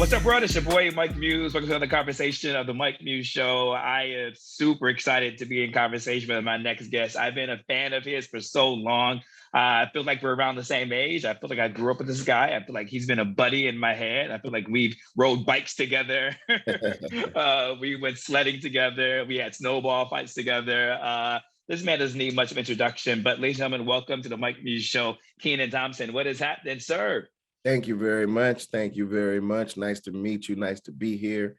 What's up, bro? It's your boy, Mike Muse. Welcome to another conversation of the Mike Muse Show. I am super excited to be in conversation with my next guest. I've been a fan of his for so long. I feel like we're around the same age. I feel like I grew up with this guy. I feel like he's been a buddy in my head. I feel like we've rode bikes together. We went sledding together. We had snowball fights together. This man doesn't need much of introduction, but ladies and gentlemen, welcome to the Mike Muse Show. Kenan Thompson, what is happening, sir? Thank you very much. Thank you very much. Nice to meet you. Nice to be here.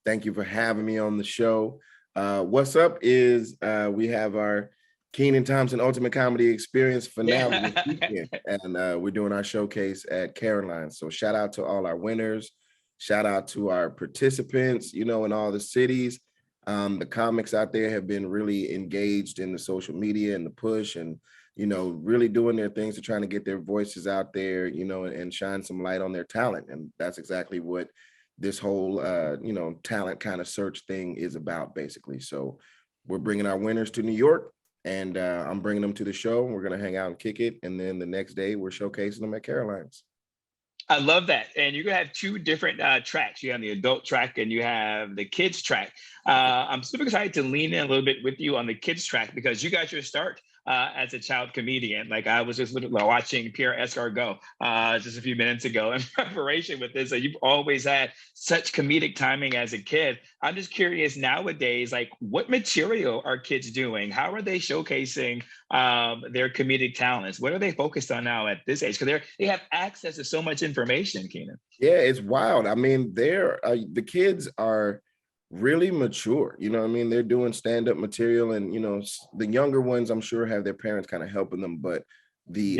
Thank you for having me on the show. What's up is we have our Kenan Thompson Ultimate Comedy Experience finale this weekend, and we're doing our showcase at Caroline's. So shout out to all our winners. Shout out to our participants, in all the cities. The comics out there have been really engaged in the social media and the push and really doing their things to trying to get their voices out there, and shine some light on their talent. And that's exactly what this whole, talent kind of search thing is about, basically. So we're bringing our winners to New York, and I'm bringing them to the show. We're going to hang out and kick it. And then the next day, we're showcasing them at Caroline's. I love that. And you're going to have two different tracks. You have the adult track and you have the kids track. I'm super excited to lean in a little bit with you on the kids track because you got your start as a child comedian. Like I was just watching Pierre Escargot just a few minutes ago in preparation with this. So you've always had such comedic timing as a kid. I'm just curious nowadays, like what material are kids doing? How are they showcasing their comedic talents? What are they focused on now at this age? Because they have access to so much information, Kenan. Yeah, it's wild. I mean, the kids are really mature. They're doing stand-up material, and the younger ones I'm sure have their parents kind of helping them, but the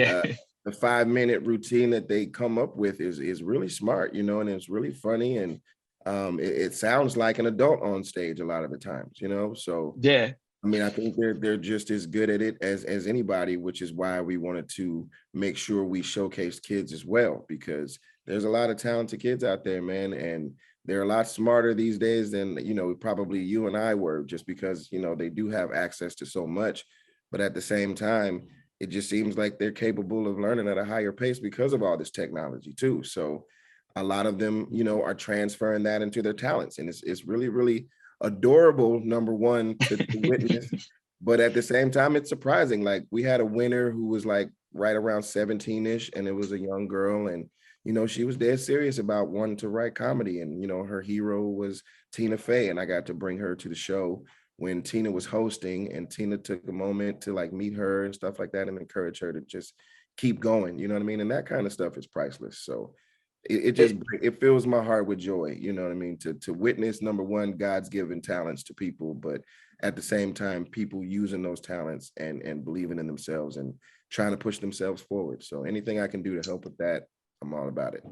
5-minute routine that they come up with is really smart, and it's really funny, and it sounds like an adult on stage a lot of the times, so yeah. I mean, I think they're just as good at it as anybody, which is why we wanted to make sure we showcase kids as well, because there's a lot of talented kids out there, man, and they're a lot smarter these days than, probably you and I were, just because, they do have access to so much. But at the same time, it just seems like they're capable of learning at a higher pace because of all this technology too. So a lot of them, are transferring that into their talents. And it's really, really adorable, number one, to witness. But at the same time, it's surprising. Like we had a winner who was like right around 17-ish, and it was a young girl, and she was dead serious about wanting to write comedy. And, her hero was Tina Fey. And I got to bring her to the show when Tina was hosting, and Tina took a moment to like meet her and stuff like that and encourage her to just keep going. You know what I mean? And that kind of stuff is priceless. So it fills my heart with joy. You know what I mean? To witness, number one, God's given talents to people, but at the same time, people using those talents and believing in themselves and trying to push themselves forward. So anything I can do to help with that, I'm all about it.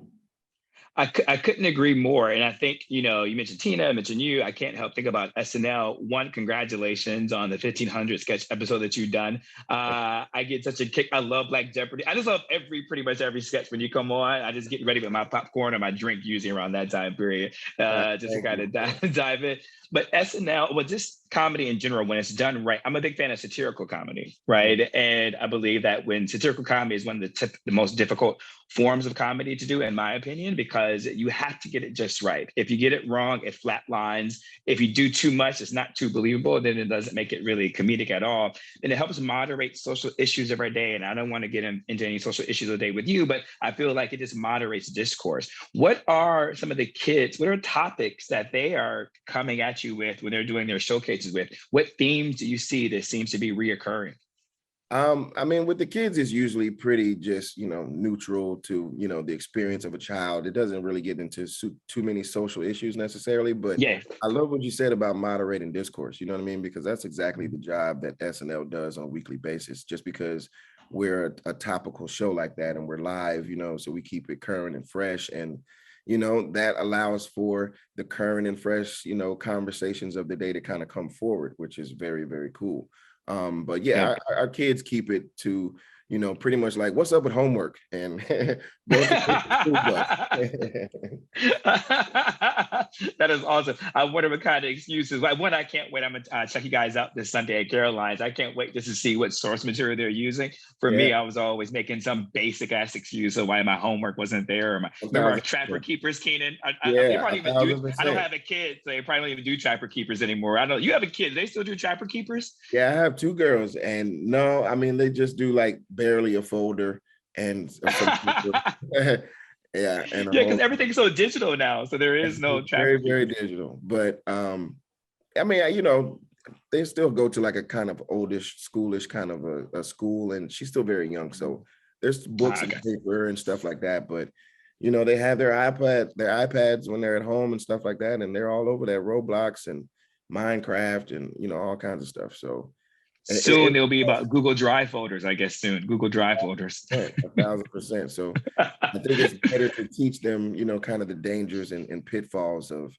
I couldn't agree more. And I think, you mentioned Tina, I mentioned you. I can't help think about SNL. One, congratulations on the 1500 sketch episode that you've done. I get such a kick. I love Black Jeopardy. I just love pretty much every sketch when you come on. I just get ready with my popcorn or my drink usually around that time period, just to kind of dive in. But SNL, just comedy in general, when it's done right, I'm a big fan of satirical comedy, right? And I believe that when satirical comedy is one of the most difficult forms of comedy to do, in my opinion, because you have to get it just right. If you get it wrong, it flatlines. If you do too much, it's not too believable, then it doesn't make it really comedic at all. And it helps moderate social issues of our day. And I don't want to get into any social issues of the day with you, but I feel like it just moderates discourse. What are some of the kids, what are topics that they are coming at you with when they're doing their showcases with? What themes do you see that seems to be reoccurring? I mean, with the kids, it's usually pretty just, neutral to, the experience of a child. It doesn't really get into too many social issues necessarily, but yeah. I love what you said about moderating discourse, you know what I mean? Because that's exactly the job that SNL does on a weekly basis, just because we're a topical show like that and we're live, so we keep it current and fresh. And, that allows for the current and fresh, conversations of the day to kind of come forward, which is very, very cool. But yeah, our kids keep it to, pretty much like, what's up with homework? And go to the school bus. That is awesome. I wonder what kind of excuses. Like, one, I can't wait. I'm gonna check you guys out this Sunday at Caroline's. I can't wait just to see what source material they're using. For Yeah, me, I was always making some basic ass excuse of why my homework wasn't there. Or remember our Trapper 1,000%. Keepers, Kenan? They Yeah, probably even do. I don't 1,000%. have a kid, so they probably don't even do Trapper Keepers anymore. I know you have a kid. They still do Trapper Keepers? Yeah, I have two girls, and no, I mean they just do like barely a folder and some people. Yeah, and a Yeah, because whole everything's so digital now, so there is no it's very, Trapper very Keepers. digital. But I mean, they still go to like a kind of oldish, schoolish kind of a school, and she's still very young. So there's books and Okay. paper and stuff like that. But they have their iPads when they're at home and stuff like that, and they're all over that Roblox and Minecraft and all kinds of stuff. So Soon it'll be about Google Drive folders, I guess soon. Google Drive folders. 1,000%. So I think it's better to teach them, kind of the dangers and pitfalls of,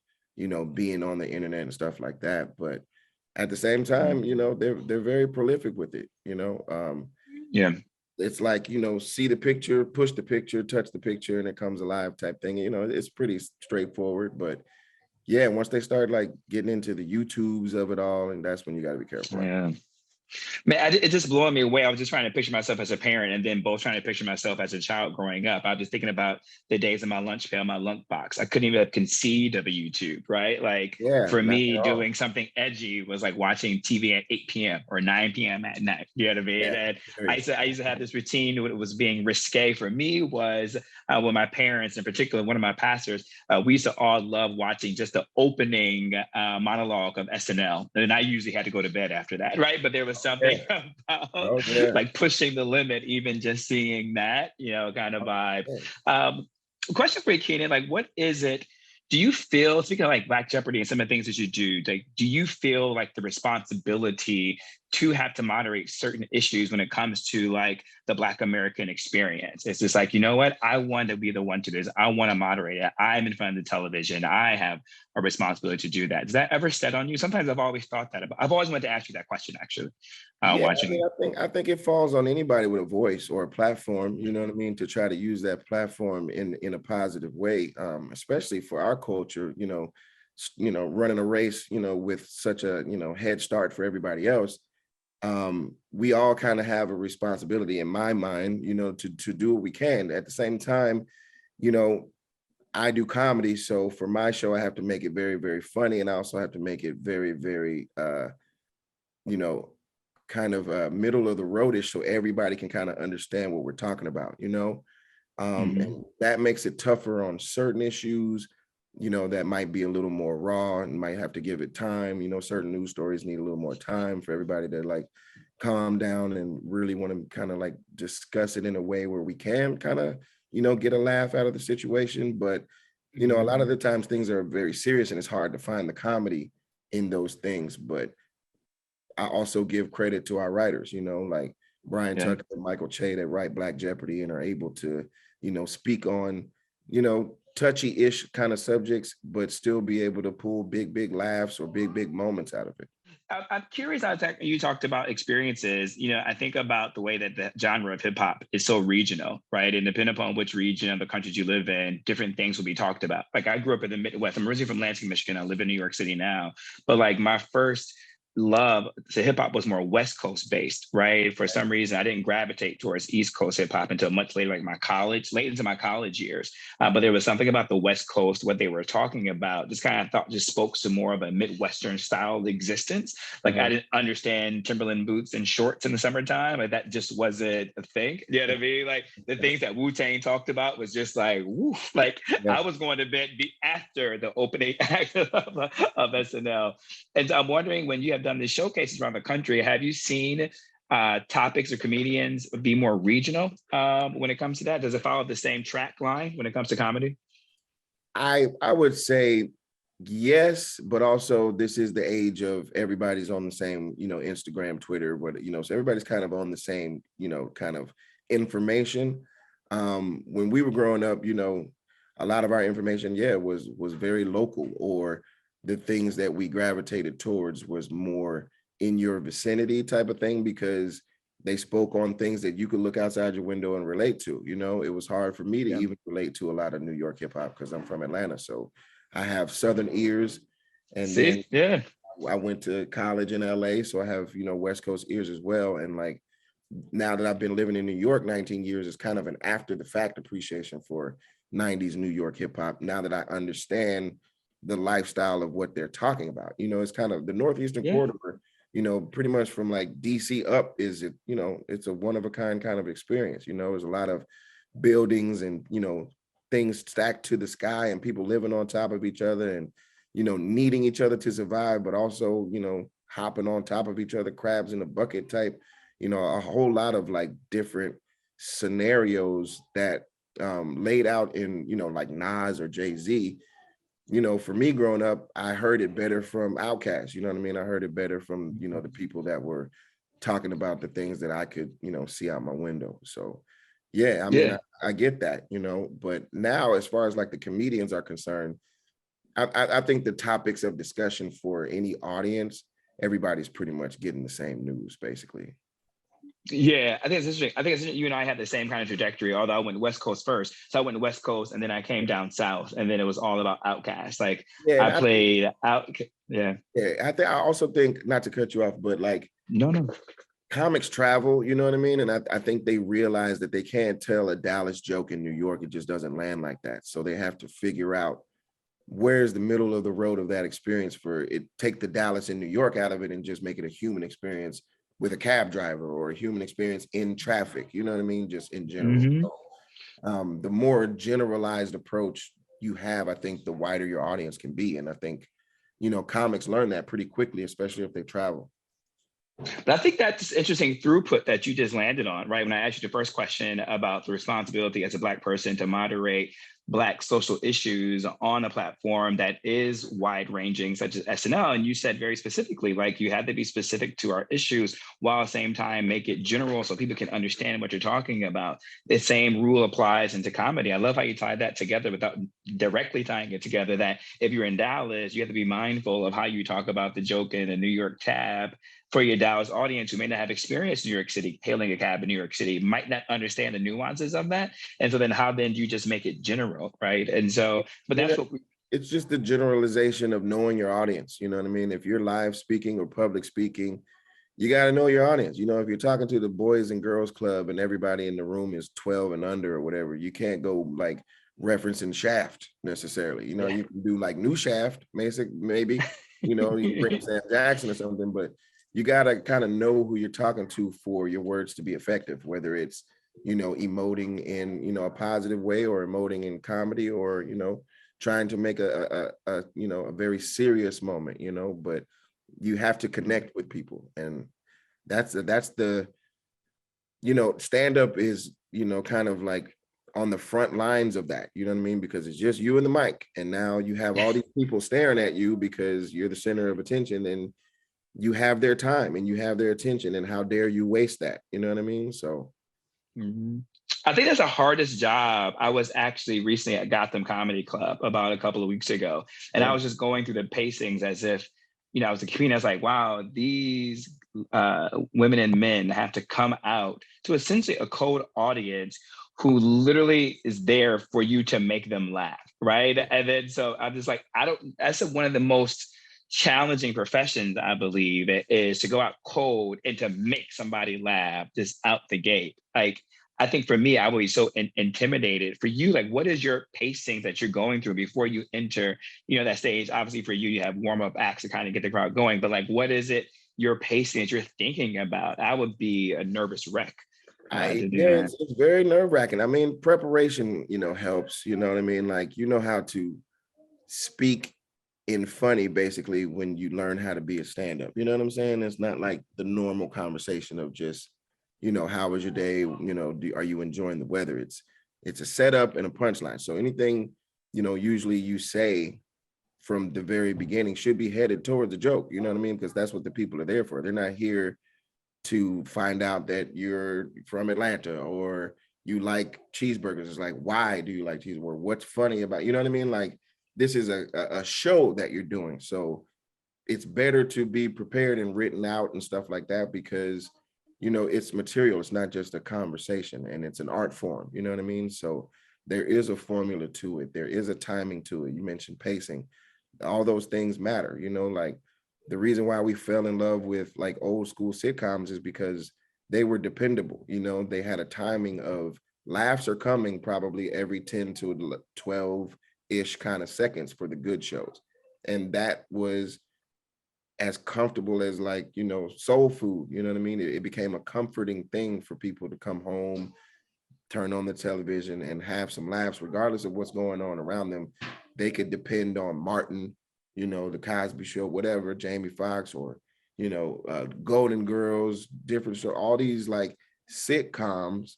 being on the internet and stuff like that. But at the same time, they're very prolific with it. Yeah. It's like, see the picture, push the picture, touch the picture, and it comes alive type thing. It's pretty straightforward. But yeah, once they start like getting into the YouTubes of it all, and that's when you got to be careful. Yeah. Man, it's just blowing me away. I was just trying to picture myself as a parent and then both trying to picture myself as a child growing up. I was just thinking about the days of my lunch pail, my lunch box. I couldn't even have conceived of a YouTube, right? Like Yeah, for not me, at all. doing something edgy was like watching TV at 8 p.m. or 9 p.m. at night. You know what I mean? Yeah, And very. I used to have this routine. When it was being risque for me was when my parents, in particular, one of my pastors, we used to all love watching just the opening monologue of SNL. And I usually had to go to bed after that, right? But there was something Yeah. Oh yeah. like pushing the limit, even just seeing that, kind of vibe. Yeah. Question for you, Kenan, like what is it? Do you feel, speaking of like Black Jeopardy and some of the things that you do, like, do you feel like the responsibility to have to moderate certain issues when it comes to like the Black American experience? It's just like, you know what? I want to be the one to do this. I want to moderate it. I'm in front of the television. I have a responsibility to do that. Does that ever set on you? Sometimes I've always thought that about, I've always wanted to ask you that question, actually, Yeah, I watching mean, it. I think it falls on anybody with a voice or a platform, you know what I mean, to try to use that platform in a positive way, especially for our culture, running a race, with such a, head start for everybody else. We all kind of have a responsibility in my mind, to do what we can. At the same time, you know, I do comedy, so for my show, I have to make it very, very funny, and I also have to make it very, very, you know, kind of middle of the roadish, so everybody can kind of understand what we're talking about. Mhm. And that makes it tougher on certain issues, that might be a little more raw and might have to give it time. Certain news stories need a little more time for everybody to like calm down and really want to kind of like discuss it in a way where we can kind of, get a laugh out of the situation. But, a lot of the times things are very serious and it's hard to find the comedy in those things. But I also give credit to our writers, like Brian Yeah. Tucker and Michael Che that write Black Jeopardy and are able to, speak on, touchy-ish kind of subjects, but still be able to pull big, big laughs or big, big moments out of it. I'm curious how you talked about experiences. I think about the way that the genre of hip hop is so regional, right? And depending upon which region of the countries you live in, different things will be talked about. Like I grew up in the Midwest. I'm originally from Lansing, Michigan. I live in New York City now. But like my first love to hip hop was more West Coast based, right? For some reason, I didn't gravitate towards East Coast hip hop until much later, like late into my college years. But there was something about the West Coast, what they were talking about, just kind of thought just spoke to more of a Midwestern style of existence. Like I didn't understand Timberland boots and shorts in the summertime. Like that just wasn't a thing. You know what I mean? Like the things that Wu-Tang talked about was just like, woof. Like Yeah. I was going to bed after the opening act of SNL. And so I'm wondering, when you have done these showcases around the country, have you seen topics or comedians be more regional when it comes to that? Does it follow the same track line when it comes to comedy? I would say yes, but also this is the age of everybody's on the same, Instagram, Twitter, so everybody's kind of on the same, kind of information. When we were growing up, a lot of our information, was very local, or the things that we gravitated towards was more in your vicinity type of thing, because they spoke on things that you could look outside your window and relate to. You know, it was hard for me to Yeah. even relate to a lot of New York hip hop because I'm from Atlanta. So I have Southern ears. And then See, yeah. I went to college in LA. So I have, West Coast ears as well. And like now that I've been living in New York 19 years, it's kind of an after the fact appreciation for 90s New York hip hop. Now that I understand the lifestyle of what they're talking about, it's kind of the Northeastern Yeah. corridor, pretty much from like DC up is it, it's a one of a kind kind of experience. There's a lot of buildings and, things stacked to the sky and people living on top of each other and, needing each other to survive, but also, hopping on top of each other, crabs in a bucket type, a whole lot of like different scenarios that laid out in, like Nas or Jay-Z. For me growing up, I heard it better from Outkast. You know what I mean? I heard it better from, the people that were talking about the things that I could, see out my window. So yeah, I mean, Yeah. I get that, but now as far as like the comedians are concerned, I think the topics of discussion for any audience, everybody's pretty much getting the same news, basically. Yeah, I think it's interesting. I think it's you and I had the same kind of trajectory, although I went West Coast first. So I went West Coast and then I came down South and then it was all about Outkast. Like Yeah, I played out. Yeah. yeah, I also think, not to cut you off, but like No. comics travel, you know what I mean? And I think they realize that they can't tell a Dallas joke in New York. It just doesn't land like that. So they have to figure out where's the middle of the road of that experience for it, take the Dallas and New York out of it and just make it a human experience with a cab driver or a human experience in traffic, you know what I mean? Just in general. Mm-hmm. So, the more generalized approach you have, I think the wider your audience can be. And I think, comics learn that pretty quickly, especially if they travel. But I think that's interesting throughput that you just landed on, right? When I asked you the first question about the responsibility as a Black person to moderate Black social issues on a platform that is wide ranging, such as SNL. And you said very specifically, like you had to be specific to our issues while at the same time make it general so people can understand what you're talking about. The same rule applies into comedy. I love how you tied that together without directly tying it together, that if you're in Dallas, you have to be mindful of how you talk about the joke in a New York cab. For your Dallas audience who may not have experienced New York City, hailing a cab in New York City, might not understand the nuances of that. And so then how then do you just make it general, right? And so, but that's what it's just the generalization of knowing your audience. You know what I mean? If you're live speaking or public speaking, you got to know your audience. If you're talking to the Boys and Girls Club and everybody in the room is 12 and under or whatever, you can't go like referencing Shaft necessarily. You can do like new Shaft, maybe, you bring Sam Jackson or something, but you got to kind of know who you're talking to for your words to be effective, whether it's, emoting in, a positive way or emoting in comedy or, trying to make a very serious moment, but you have to connect with people. And that's the, stand up is, kind of like on the front lines of that, you know what I mean? Because it's just you and the mic. And now you have all these people staring at you because you're the center of attention and you have their time and you have their attention, and how dare you waste that? You know what I mean? So mm-hmm. I think that's the hardest job. I was actually recently at Gotham Comedy Club about a couple of weeks ago, and I was just going through the pacings as if, I was a comedian. I was like, wow, these women and men have to come out to essentially a cold audience who literally is there for you to make them laugh, right? And then so I'm just like, that's one of the most challenging professions, I believe, is to go out cold and to make somebody laugh just out the gate. Like, I think for me, I would be so intimidated. For you, like, what is your pacing that you're going through before you enter, that stage? Obviously, for you, you have warm-up acts to kind of get the crowd going. But like, what is it, your pacing that you're thinking about? I would be a nervous wreck to do that. It's very nerve-wracking. I mean, preparation, helps. You know what I mean? Like, how to speak in funny, basically, when you learn how to be a stand-up. You know what I'm saying? It's not like the normal conversation of just, how was your day? Are you enjoying the weather? It's a setup and a punchline. So anything, usually you say from the very beginning should be headed towards a joke. You know what I mean? Because that's what the people are there for. They're not here to find out that you're from Atlanta or you like cheeseburgers. It's like, why do you like cheeseburgers? What's funny about, you know what I mean? Like, this is a show that you're doing. So it's better to be prepared and written out and stuff like that, because it's material. It's not just a conversation, and it's an art form. You know what I mean? So there is a formula to it. There is a timing to it. You mentioned pacing. All those things matter, like the reason why we fell in love with like old school sitcoms is because they were dependable. They had a timing of laughs are coming probably every 10 to 12-ish kind of seconds for the good shows. And that was as comfortable as like, soul food. You know what I mean? It became a comforting thing for people to come home, turn on the television and have some laughs, regardless of what's going on around them. They could depend on Martin, the Cosby Show, whatever, Jamie Foxx, or, Golden Girls, different show, all these like sitcoms,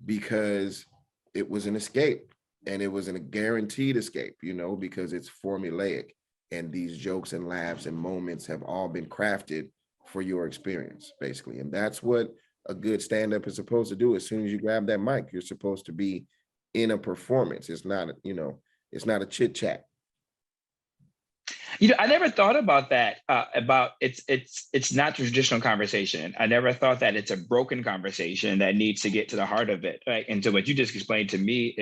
because it was an escape, and it was a guaranteed escape, because it's formulaic, and these jokes and laughs and moments have all been crafted for your experience, basically. And that's what a good stand-up is supposed to do. As soon as you grab that mic, you're supposed to be in a performance. It's not, it's not a chit chat. I never thought about that, about it's not traditional conversation. I never thought that it's a broken conversation that needs to get to the heart of it. Right? And so what you just explained to me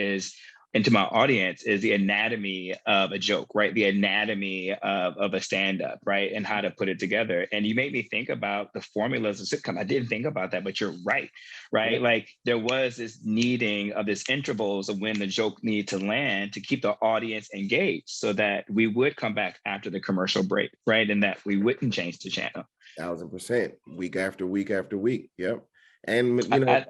and to my audience is the anatomy of a joke, right? The anatomy of a stand-up, right? And how to put it together. And you made me think about the formulas of sitcom. I didn't think about that, but you're right? Yeah. Like there was this needing of this intervals of when the joke needed to land to keep the audience engaged so that we would come back after the commercial break, right? And that we wouldn't change the channel. 1000%, week after week after week. Yep. And,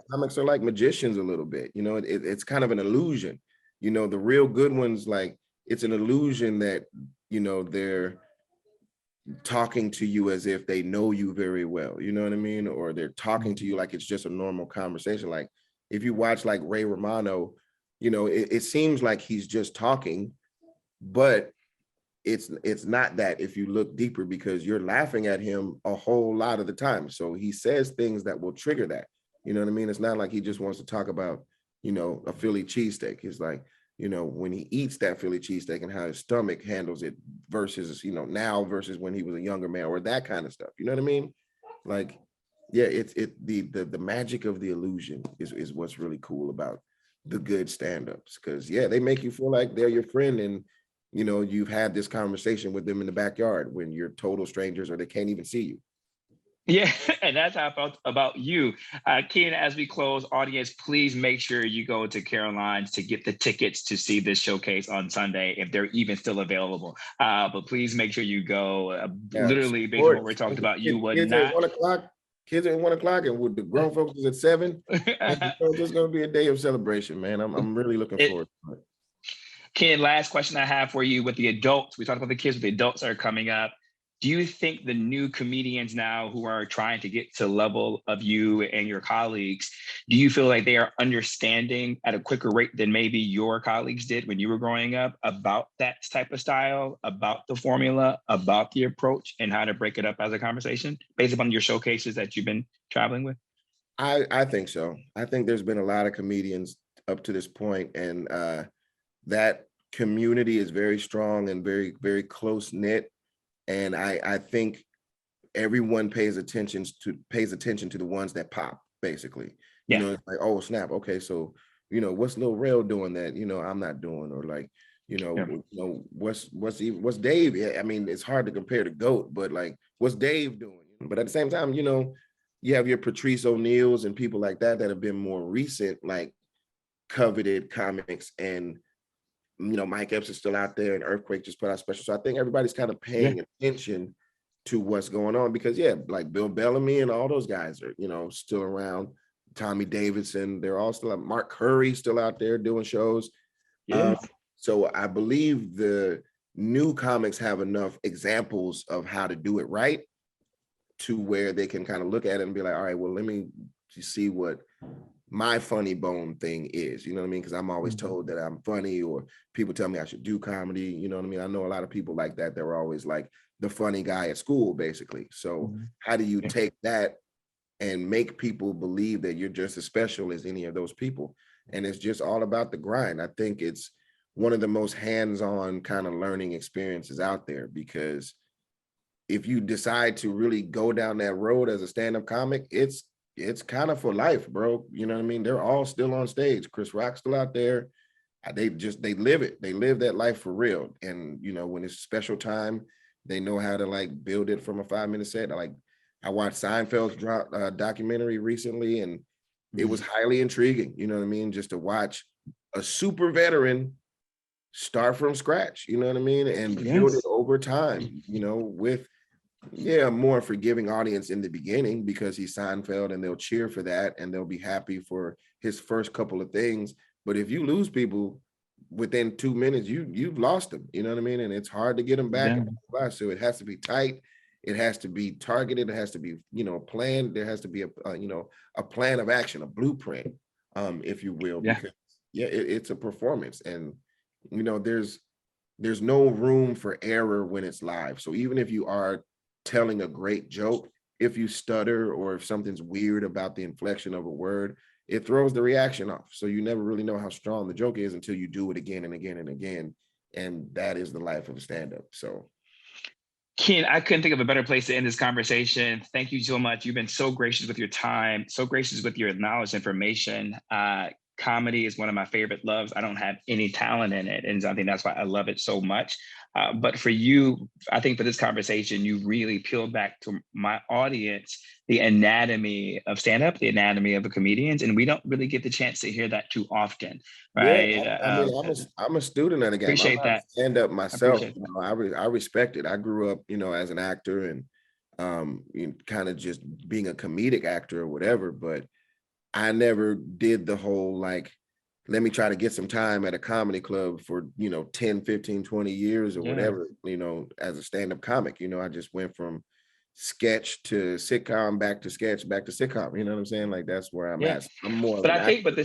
comics are like magicians a little bit, it's kind of an illusion. The real good ones, like it's an illusion that, they're talking to you as if they know you very well, you know what I mean? Or they're talking to you like it's just a normal conversation. Like if you watch like Ray Romano, it seems like he's just talking, but it's not that if you look deeper, because you're laughing at him a whole lot of the time. So he says things that will trigger that, you know what I mean? It's not like he just wants to talk about, a Philly cheesesteak. It's like, when he eats that Philly cheesesteak and how his stomach handles it versus, now versus when he was a younger man, or that kind of stuff. You know what I mean? Like, yeah, the magic of the illusion is what's really cool about the good stand-ups. Because yeah, they make you feel like they're your friend, and you've had this conversation with them in the backyard when you're total strangers or they can't even see you. Yeah, and that's how I felt about you. Kenan, as we close, audience, please make sure you go to Caroline's to get the tickets to see this showcase on Sunday, if they're even still available. But please make sure you go. Literally, based on what we're talking about, you would kids not. At 1 o'clock, kids at 1 o'clock, and with the grown folks is at 7. It's just going to be a day of celebration, man. I'm really looking forward to it. Ken, last question I have for you with the adults. We talked about the kids, but the adults are coming up. Do you think the new comedians now who are trying to get to the level of you and your colleagues, do you feel like they are understanding at a quicker rate than maybe your colleagues did when you were growing up about that type of style, about the formula, about the approach, and how to break it up as a conversation based upon your showcases that you've been traveling with? I think so. I think there's been a lot of comedians up to this point, and that community is very strong and very, very close knit. And I think everyone pays attention to the ones that pop, basically. Yeah. It's like, oh snap, okay, so what's Lil Rel doing that I'm not doing, or like what's Dave? I mean, it's hard to compare to GOAT, but like what's Dave doing? But at the same time, you have your Patrice O'Neills and people like that have been more recent, like coveted comics, and Mike Epps is still out there, and Earthquake just put out special. So I think everybody's kind of paying attention to what's going on, because like Bill Bellamy and all those guys are, still around. Tommy Davidson, they're all still out. Mark Curry still out there doing shows. So I believe the new comics have enough examples of how to do it right to where they can kind of look at it and be like, all right, well, let me see what my funny bone thing is, you know what I mean? Because I'm always told that I'm funny, or people tell me I should do comedy, you know what I mean? I know a lot of people like that. They were always like the funny guy at school, basically. So how do you take that and make people believe that you're just as special as any of those people? And it's just all about the grind. I think it's one of the most hands-on kind of learning experiences out there, because if you decide to really go down that road as a stand-up comic, it's it's kind of for life, bro. You know what I mean? They're all still on stage. Chris Rock's still out there. They live it. They live that life for real. And, you know, when it's special time, they know how to like build it from a 5-minute set. I watched Seinfeld's documentary recently, and it was highly intriguing. You know what I mean? Just to watch a super veteran start from scratch, you know what I mean? And build it over time, you know, with a more forgiving audience in the beginning because he's Seinfeld and they'll cheer for that and they'll be happy for his first couple of things. But if you lose people within 2 minutes, you've lost them, you know what I mean? And it's hard to get them back. Yeah. So it has to be tight. It has to be targeted. It has to be, you know, planned. There has to be a plan of action, a blueprint, if you will, because it's a performance. And, you know, there's no room for error when it's live. So even if you are telling a great joke, if you stutter or if something's weird about the inflection of a word, it throws the reaction off. So you never really know how strong the joke is until you do it again and again and again. And that is the life of a stand-up. So Ken, I couldn't think of a better place to end this conversation. Thank you so much. You've been so gracious with your time, so gracious with your knowledge, information. Comedy is one of my favorite loves. I don't have any talent in it. And I think that's why I love it so much. But for you, I think for this conversation, you really peeled back to my audience the anatomy of stand-up, the anatomy of the comedians. And we don't really get the chance to hear that too often, right? Yeah, I mean, I'm a student of the game. Appreciate that. Stand-up myself. I respect it. I grew up, you know, as an actor and kind of just being a comedic actor or whatever, but I never did the whole, like, let me try to get some time at a comedy club for, you know, 10, 15, 20 years or whatever, you know, as a stand-up comic. You know, I just went from sketch to sitcom, back to sketch, back to sitcom. You know what I'm saying? Like, that's where I'm at. I'm more but I think, but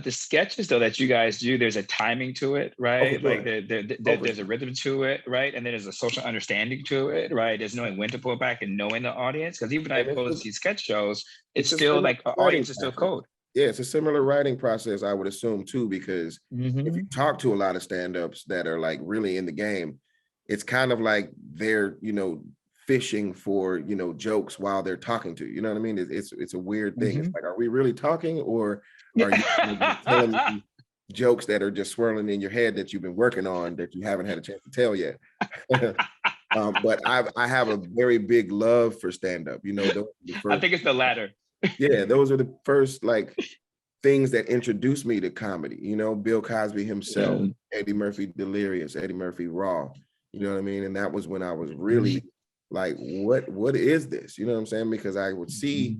the sketches though that you guys do, there's a timing to it, right? Like there's a rhythm to it, right? And then there's a social understanding to it, right? There's knowing when to pull back and knowing the audience. Because even when I go to see sketch shows, it's still like our audience is still cold. Yeah, it's a similar writing process, I would assume too, because if you talk to a lot of stand-ups that are like really in the game, it's kind of like they're, you know, fishing for, you know, jokes while they're talking to you. You know what I mean? It's a weird thing. It's like, are we really talking, or are you telling me jokes that are just swirling in your head that you've been working on that you haven't had a chance to tell yet? But I have a very big love for stand-up. You know, I think it's the latter. Yeah, those are the first like things that introduced me to comedy. You know, Bill Cosby himself, Eddie Murphy Delirious, Eddie Murphy Raw. You know what I mean? And that was when I was really like, what is this? You know what I'm saying? Because I would see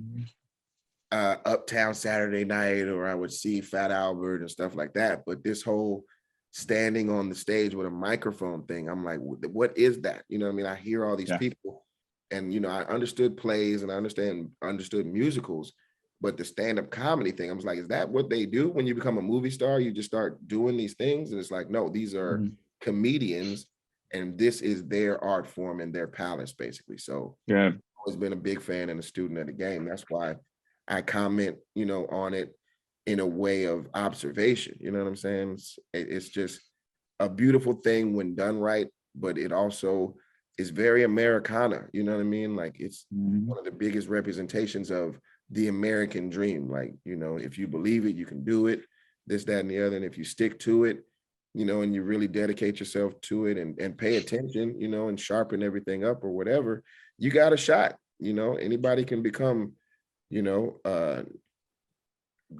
Uptown Saturday Night, or I would see Fat Albert and stuff like that. But this whole standing on the stage with a microphone thing, I'm like, what is that? You know what I mean? I hear all these people. And, you know, I understood plays and I understood musicals, but the stand-up comedy thing, I was like, is that what they do when you become a movie star? You just start doing these things? And it's like, no, these are comedians, and this is their art form and their palace, basically. So I've always been a big fan and a student of the game. That's why I comment, you know, on it in a way of observation. You know what I'm saying? It's just a beautiful thing when done right, but it also is very Americana, you know what I mean? Like, it's one of the biggest representations of the American dream. Like, you know, if you believe it, you can do it, this, that, and the other. And if you stick to it, you know, and you really dedicate yourself to it and pay attention, you know, and sharpen everything up or whatever, you got a shot. You know, anybody can become, you know,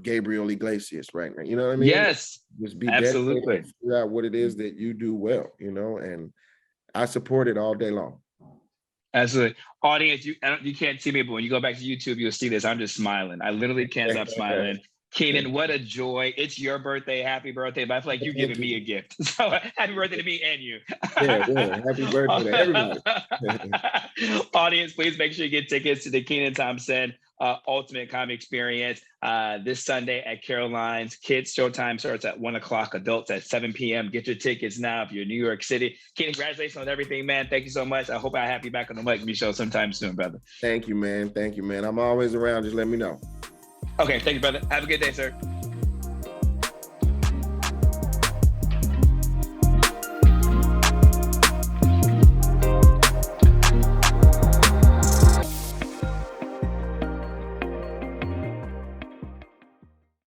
Gabriel Iglesias, right? You know what I mean? Yes, just be absolutely. dedicated and figure out what it is that you do well, you know, and I support it all day long. Absolutely. Audience, you can't see me, but when you go back to YouTube, you'll see this. I'm just smiling. I literally can't stop smiling. Kenan, what a joy. It's your birthday. Happy birthday. But I feel like you've given me a gift. So happy birthday to me and you. Yeah. Happy birthday to everybody. Audience, please make sure you get tickets to the Kenan Thompson Ultimate Comedy Experience this Sunday at Caroline's. Kids showtime starts at 1:00, adults at 7 p.m. Get your tickets now if you're in New York City. Kenan, congratulations on everything, man. Thank you so much. I hope I have you back on the Mike Me Show sometime soon, brother. Thank you, man. I'm always around. Just let me know. Okay, thank you, brother. Have a good day, sir.